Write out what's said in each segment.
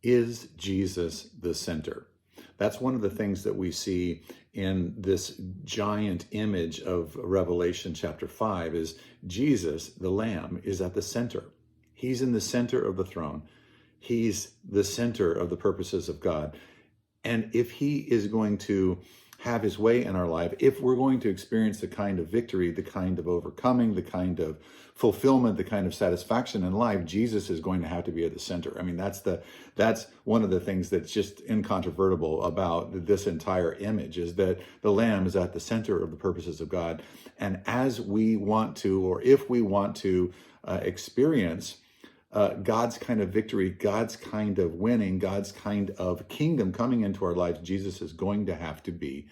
Is Jesus the center? That's one of the things that we see in this giant image of Revelation chapter 5 is Jesus, the Lamb, is at the center. He's in the center of the throne. He's the center of the purposes of God. And if he is going to have his way in our life, if we're going to experience the kind of victory, the kind of overcoming, the kind of fulfillment, the kind of satisfaction in life, Jesus is going to have to be at the center. I mean, that's one of the things that's just incontrovertible about this entire image, is that the Lamb is at the center of the purposes of God. And as we want to, or if we want to experience God's kind of victory, God's kind of winning, God's kind of kingdom coming into our lives, Jesus is going to have to be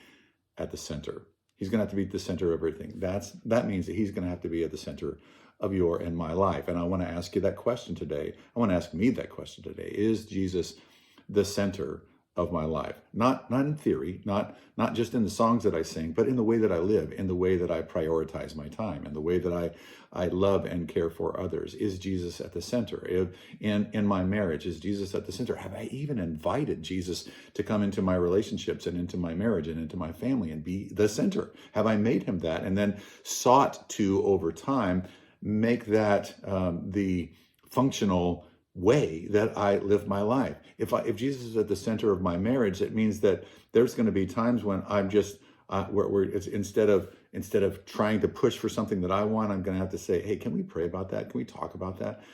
at the center. He's going to have to be at the center of everything. That means that he's going to have to be at the center of your and my life. And I want to ask you that question today. I want to ask me that question today. Is Jesus the center of my life? Not in theory, not just in the songs that I sing, but in the way that I live, in the way that I prioritize my time, in the way that I love and care for others. Is Jesus at the center? In my marriage, is Jesus at the center? Have I even invited Jesus to come into my relationships and into my marriage and into my family and be the center? Have I made him that, and then sought to, over time, make that the functional way that I live my life? If Jesus is at the center of my marriage, it means that there's going to be times when I'm just where it's instead of trying to push for something that I want, I'm going to have to say, hey, can we pray about that? Can we talk about that?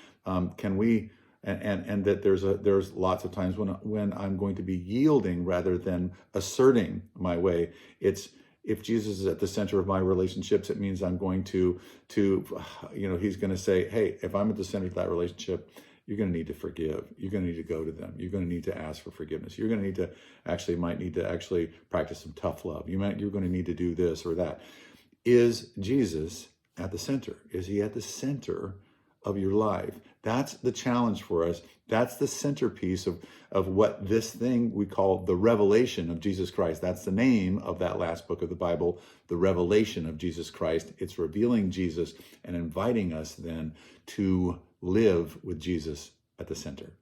Can we? And that there's lots of times when I'm going to be yielding rather than asserting my way. If Jesus is at the center of my relationships, it means I'm going to he's going to say, hey, if I'm at the center of that relationship, you're going to need to forgive. You're going to need to go to them. You're going to need to ask for forgiveness. You're going to need to might need to practice some tough love. You're going to need to do this or that. Is Jesus at the center? Is he at the center of your life? That's the challenge for us. That's the centerpiece of what this thing we call the revelation of Jesus Christ. That's the name of that last book of the Bible, the revelation of Jesus Christ. It's revealing Jesus and inviting us then to live with Jesus at the center.